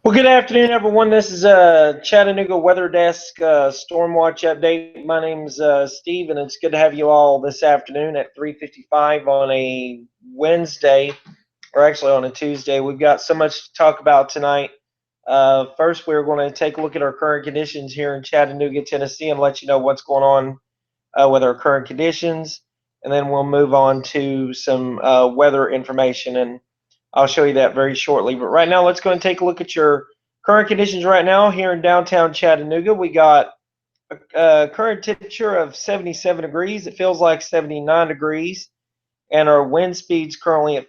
Well, good afternoon, everyone. This is Chattanooga Weather Desk Storm Watch update. My name's Steve, and it's good to have you all this afternoon at 3:55 on a Wednesday, or actually on a Tuesday. We've got so much to talk about tonight. First, we're going to take a look at our current conditions here in Chattanooga, Tennessee, and let you know what's going on with our current conditions, and then we'll move on to some weather information, and I'll show you that very shortly. But right now, let's go and take a look at your current conditions right now here in downtown Chattanooga. We got a current temperature of 77 degrees. It feels like 79 degrees, and our wind speed's currently at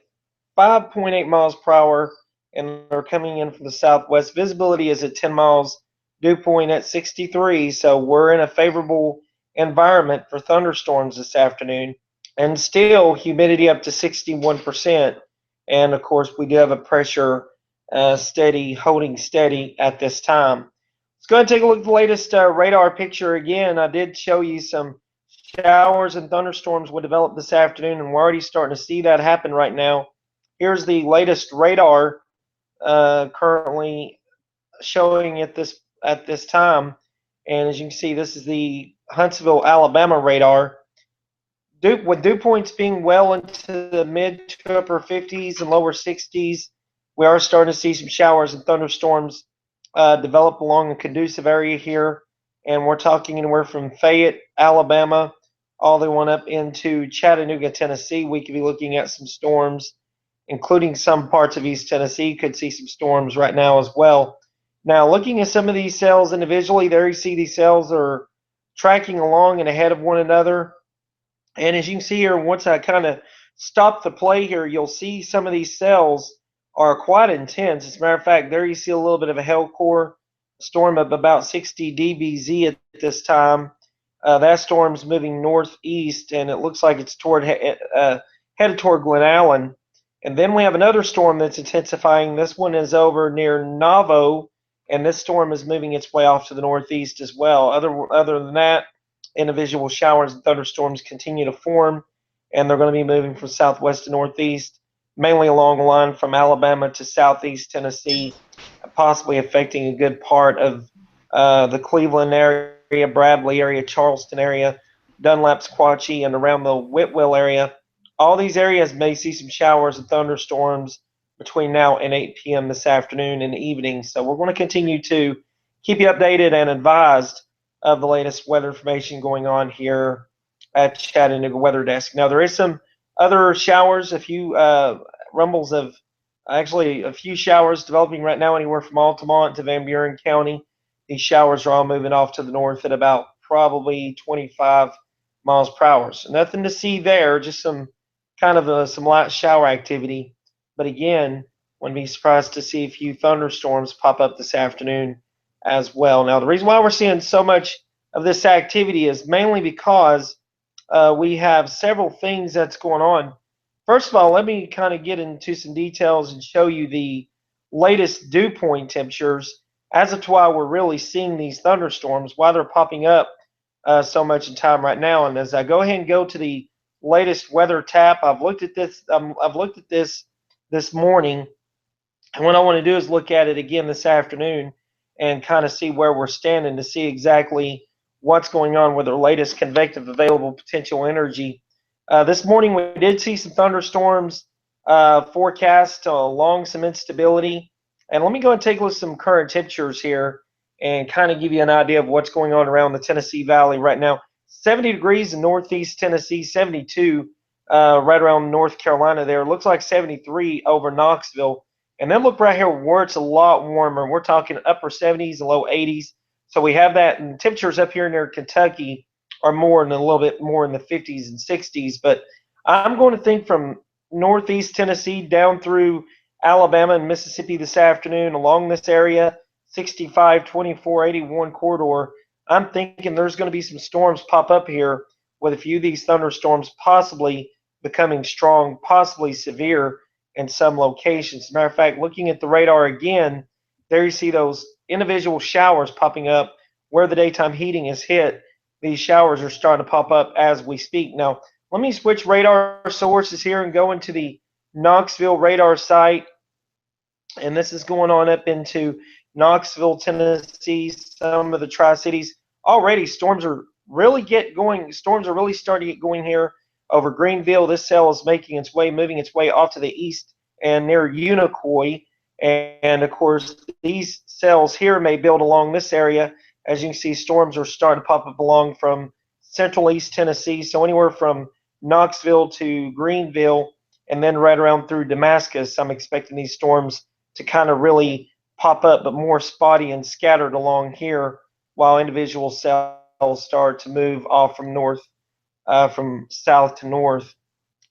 5.8 miles per hour, and they're coming in from the southwest. Visibility is at 10 miles. Dew point at 63, so we're in a favorable environment for thunderstorms this afternoon. And still, humidity up to 61%. And of course, we do have a pressure holding steady at this time. Let's go ahead and take a look at the latest radar picture again. I did show you some showers and thunderstorms would develop this afternoon, and we're already starting to see that happen right now. Here's the latest radar currently showing at this time, and as you can see, this is the Huntsville, Alabama radar. With dew points being well into the mid to upper 50s and lower 60s, we are starting to see some showers and thunderstorms develop along the conducive area here, and we're talking anywhere from Fayette, Alabama, all the way up into Chattanooga, Tennessee. We could be looking at some storms, including some parts of East Tennessee. Could see some storms right now as well. Now, looking at some of these cells individually, there you see these cells are tracking along and ahead of one another. And as you can see here, once I kind of stop the play here, you'll see some of these cells are quite intense. As a matter of fact, there you see a little bit of a hell core storm of about 60 dBz at this time. That storm's moving northeast, and it looks like it's headed toward Glen Allen. And then we have another storm that's intensifying. This one is over near Navo, and this storm is moving its way off to the northeast as well. Other than that, individual showers and thunderstorms continue to form, and they're going to be moving from southwest to northeast, mainly along the line from Alabama to southeast Tennessee, possibly affecting a good part of the Cleveland area, Bradley area, Charleston area, Dunlap, Sequatchie, and around the Whitwell area. All these areas may see some showers and thunderstorms between now and 8 p.m. this afternoon and evening. So we're going to continue to keep you updated and advised of the latest weather information going on here at Chattanooga Weather Desk. Now, there is some other showers, a few rumbles of actually a few showers developing right now, anywhere from Altamont to Van Buren County. These showers are all moving off to the north at about probably 25 miles per hour. So nothing to see there, just some kind of some light shower activity. But again, wouldn't be surprised to see a few thunderstorms pop up this afternoon as well. Now, the reason why we're seeing so much of this activity is mainly because we have several things that's going on. First of all, let me kind of get into some details and show you the latest dew point temperatures as of to why we're really seeing these thunderstorms, why they're popping up so much in time right now. And as I go ahead and go to the latest weather tap, I've looked at this. I've looked at this morning, and what I want to do is look at it again this afternoon and kind of see where we're standing to see exactly what's going on with our latest convective available potential energy. This morning we did see some thunderstorms forecast along some instability. And let me go and take a look at some current temperatures here and kind of give you an idea of what's going on around the Tennessee Valley right now. 70 degrees in northeast Tennessee, 72 right around North Carolina there. It looks like 73 over Knoxville. And then look right here where it's a lot warmer. We're talking upper 70s and low 80s. So we have that, and temperatures up here near Kentucky are more and a little bit more in the 50s and 60s. But I'm going to think from northeast Tennessee down through Alabama and Mississippi this afternoon along this area, 65, 24, 81 corridor. I'm thinking there's going to be some storms pop up here with a few of these thunderstorms possibly becoming strong, possibly severe in some locations. As a matter of fact, looking at the radar again, there you see those individual showers popping up where the daytime heating is hit. These showers are starting to pop up as we speak. Now, let me switch radar sources here and go into the Knoxville radar site. and this is going on up into Knoxville, Tennessee, some of the Tri-Cities. Already storms are really get going. Storms are really starting to get going here over Greenville. This cell is making its way, moving its way off to the east and near Unicoi. And of course, these cells here may build along this area. As you can see, storms are starting to pop up along from central east Tennessee. So anywhere from Knoxville to Greenville, and then right around through Damascus, I'm expecting these storms to kind of really pop up, but more spotty and scattered along here, while individual cells start to move off from south to north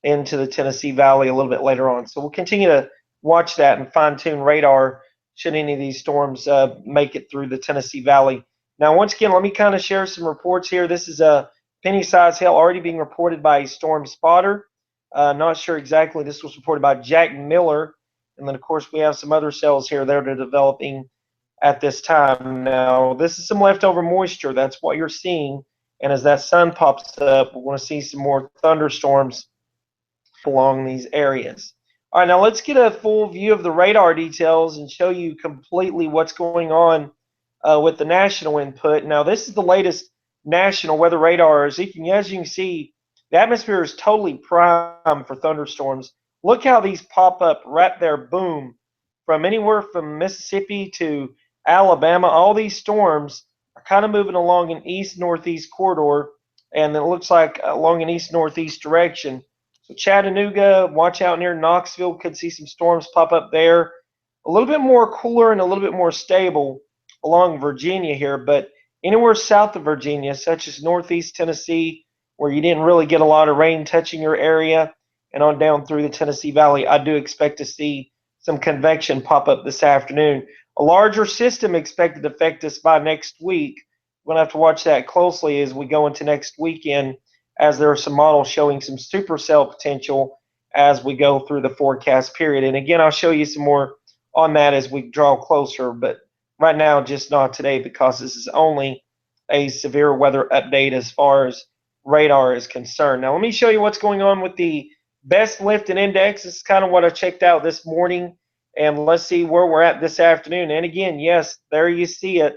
into the Tennessee Valley a little bit later on. So we'll continue to watch that and fine tune radar should any of these storms make it through the Tennessee Valley. Now, once again, let me kind of share some reports here. This is a penny-sized hail already being reported by a storm spotter. Not sure exactly. This was reported by Jack Miller. And then, of course, we have some other cells here that are developing at this time. Now, this is some leftover moisture. That's what you're seeing. And as that sun pops up, we're going to see some more thunderstorms along these areas. All right, now let's get a full view of the radar details and show you completely what's going on with the national input. Now, this is the latest national weather radar. As you can see, the atmosphere is totally primed for thunderstorms. Look how these pop up right there, boom, from anywhere from Mississippi to Alabama. All these storms are kind of moving along an east-northeast corridor, and it looks like along an east-northeast direction. So Chattanooga, watch out near Knoxville, could see some storms pop up there. A little bit more cooler and a little bit more stable along Virginia here, but anywhere south of Virginia, such as northeast Tennessee, where you didn't really get a lot of rain touching your area, and on down through the Tennessee Valley, I do expect to see some convection pop up this afternoon. A larger system expected to affect us by next week. We're going to have to watch that closely as we go into next weekend, as there are some models showing some supercell potential as we go through the forecast period. And again, I'll show you some more on that as we draw closer, but right now, just not today, because this is only a severe weather update as far as radar is concerned. Now, let me show you what's going on with the best lifting index. This is kind of what I checked out this morning, and let's see where we're at this afternoon. And again, yes, there you see it,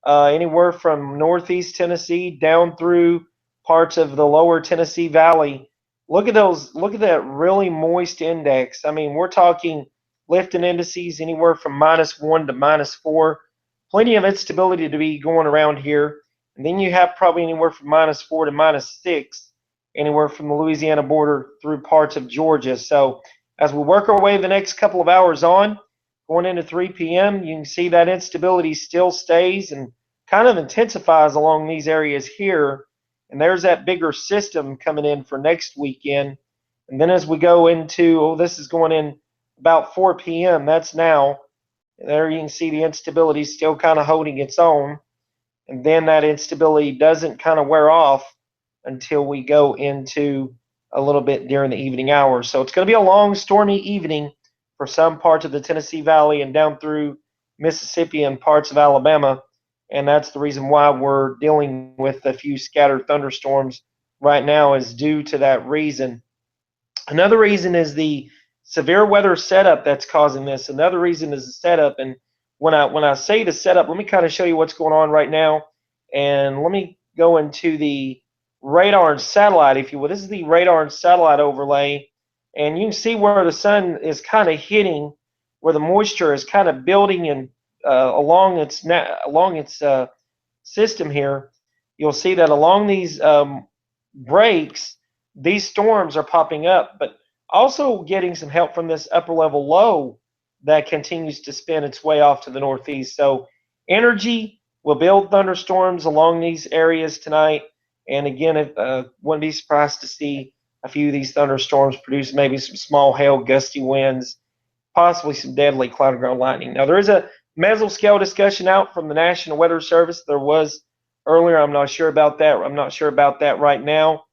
anywhere from northeast Tennessee down through parts of the lower Tennessee Valley. Look at those. Look at that really moist index. I mean, we're talking lifting indices anywhere from -1 to -4. Plenty of instability to be going around here. And then you have probably anywhere from -4 to -6, anywhere from the Louisiana border through parts of Georgia. So as we work our way the next couple of hours on, going into 3 p.m., you can see that instability still stays and kind of intensifies along these areas here. And there's that bigger system coming in for next weekend. And then as we go into, this is going in about 4 p.m., that's now. There you can see the instability still kind of holding its own. And then that instability doesn't kind of wear off until we go into a little bit during the evening hours. So it's going to be a long, stormy evening for some parts of the Tennessee Valley and down through Mississippi and parts of Alabama. And that's the reason why we're dealing with a few scattered thunderstorms right now, is due to that reason. Another reason is the severe weather setup that's causing this. Another reason is the setup. And when I say the setup, let me kind of show you what's going on right now. And let me go into the radar and satellite, if you will. This is the radar and satellite overlay. And you can see where the sun is kind of hitting, where the moisture is kind of building and along its system here. You'll see that along these breaks, these storms are popping up, but also getting some help from this upper level low that continues to spin its way off to the northeast. So energy will build thunderstorms along these areas tonight. And again, wouldn't be surprised to see a few of these thunderstorms produce maybe some small hail, gusty winds, possibly some deadly cloud ground lightning. Now, there is a mesoscale discussion out from the National Weather Service. There was earlier. I'm not sure about that. I'm not sure about that right now.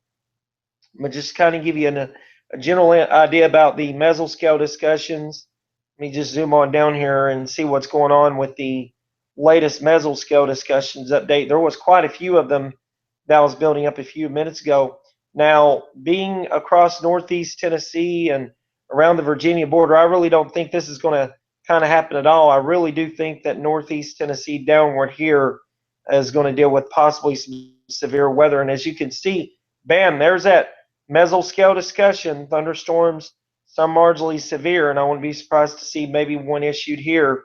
But just kind of give you a general idea about the mesoscale discussions. Let me just zoom on down here and see what's going on with the latest mesoscale discussions update. There was quite a few of them that was building up a few minutes ago. Now, being across northeast Tennessee and around the Virginia border, I really don't think this is going to kind of happen at all, I really do think that northeast Tennessee downward here is going to deal with possibly some severe weather. And as you can see, bam, there's that mesoscale discussion. Thunderstorms, some marginally severe, and I wouldn't be surprised to see maybe one issued here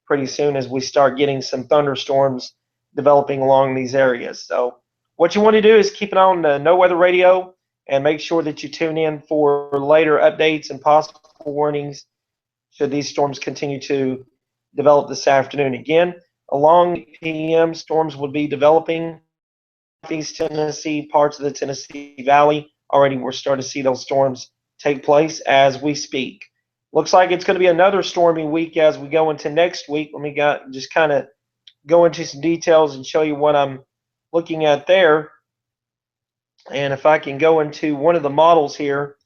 pretty soon as we start getting some thunderstorms developing along these areas. So what you want to do is keep it on the No Weather Radio and make sure that you tune in for later updates and possible warnings should these storms continue to develop this afternoon. Again, along p.m., storms would be developing East Tennessee, parts of the Tennessee Valley. Already we're starting to see those storms take place as we speak. Looks like it's going to be another stormy week as we go into next week. Let me just kind of go into some details and show you what I'm looking at there. And if I can go into one of the models here,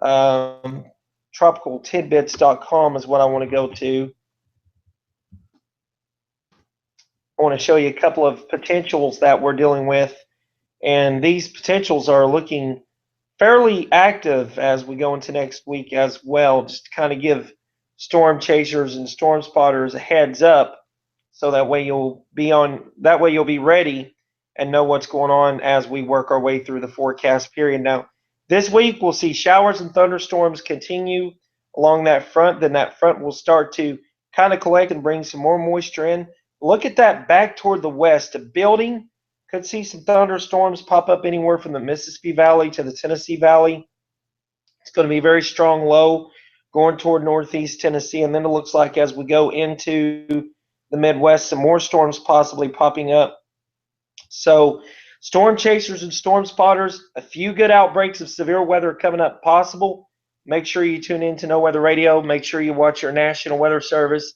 tropicaltidbits.com is what I want to go to. I want to show you a couple of potentials that we're dealing with. And these potentials are looking fairly active as we go into next week as well, just to kind of give storm chasers and storm spotters a heads up, so that way you'll be ready and know what's going on as we work our way through the forecast period. Now, this week we'll see showers and thunderstorms continue along that front. Then that front will start to kind of collect and bring some more moisture in. Look at that back toward the west. A building could see some thunderstorms pop up anywhere from the Mississippi Valley to the Tennessee Valley. It's going to be a very strong low going toward northeast Tennessee. And then it looks like as we go into the Midwest, some more storms possibly popping up. So storm chasers and storm spotters, a few good outbreaks of severe weather coming up possible. Make sure you tune in to No Weather Radio. Make sure you watch your National Weather Service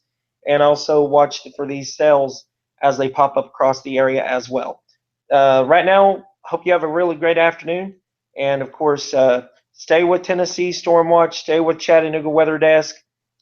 and also watch for these cells as they pop up across the area as well. Right now, hope you have a really great afternoon. And of course, stay with Tennessee Storm Watch, stay with Chattanooga Weather Desk,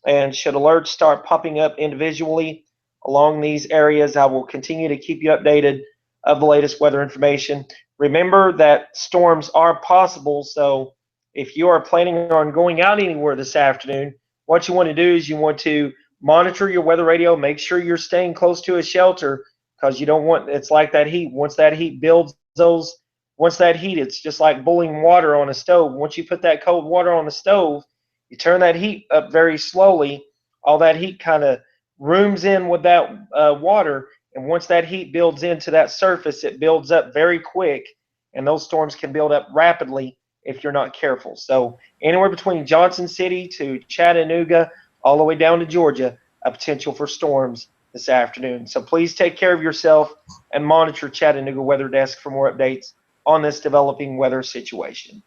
and should alerts start popping up individually along these areas, I will continue to keep you updated of the latest weather information. Remember that storms are possible, so if you are planning on going out anywhere this afternoon, what you want to do is you want to monitor your weather radio, make sure you're staying close to a shelter, because you don't want, it's like that heat. Once that heat builds it's just like boiling water on a stove. Once you put that cold water on the stove, you turn that heat up very slowly. All that heat kind of rooms in with that water, and once that heat builds into that surface, it builds up very quick, and those storms can build up rapidly if you're not careful. So anywhere between Johnson City to Chattanooga, all the way down to Georgia, a potential for storms this afternoon. So please take care of yourself and monitor Chattanooga Weather Desk for more updates on this developing weather situation.